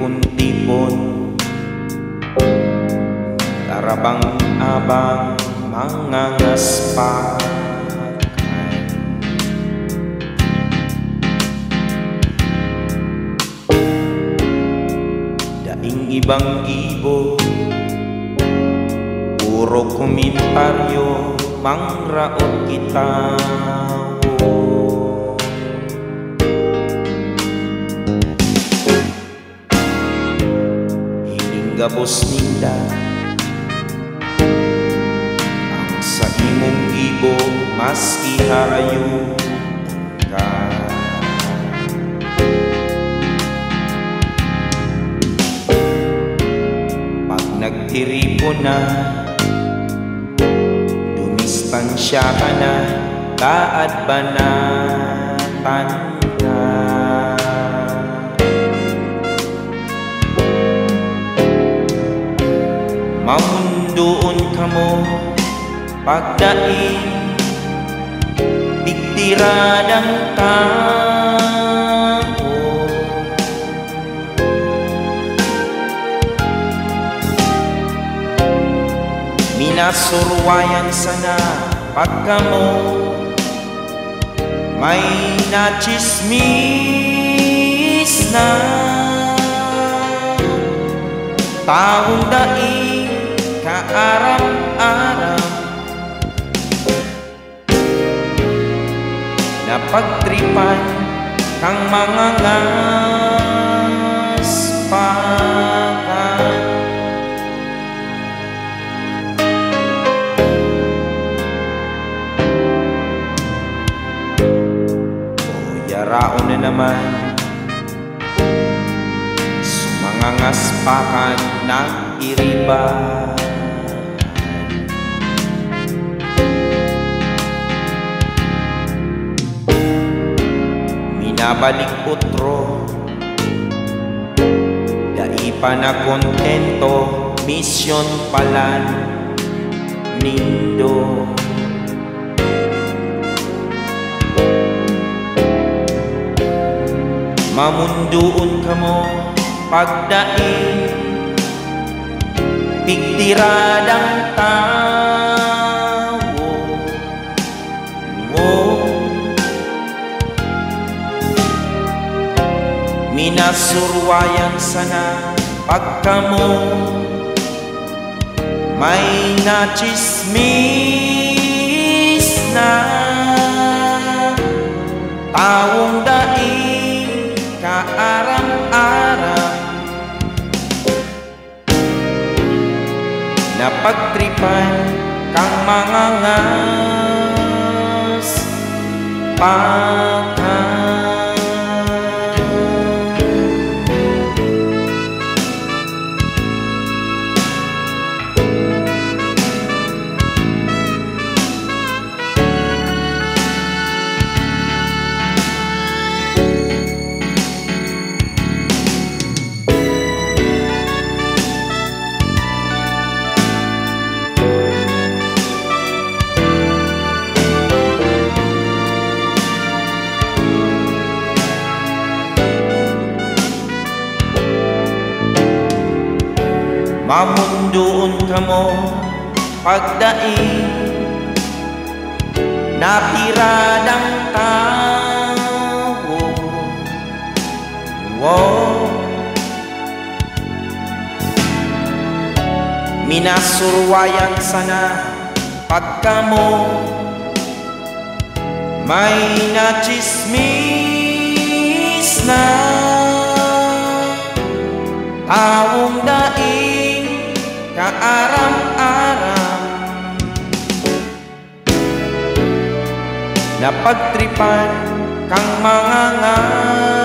tipon-tipon, karabang-abang mga ngaspakan. Daing ibang ibo, puro komentaryo, mangraot kita. Gabos ninda ang sa imong ibo, maski harayo ka. Pag nagtiripo na, dumistansya ka na, kaad ba na tanda? Mamundoon ka mo pagdaing digtiradang tao. Minasurwayan sana pagka mo may nachismis na taong daing kaaram-aram na pagtripan kang mga ngaspakan. O yaraon na naman mga ngaspakan ng iriba. Minabalik utro, dai pa na kontento, misyon palan nindo. Mamundoon ka mo pagdaing pigtiradang tao. Minasurwayan sana pagka mo may nachismis na taong daing kaaram-aram na pagtripan kang mga ngaspakan. Mamundoon ka mo pagdaing napiradang tao. Minasurwayan sana pagka mo may nachismis na taong daing kaaram-aram na pagtripan kang mga ngaspakan.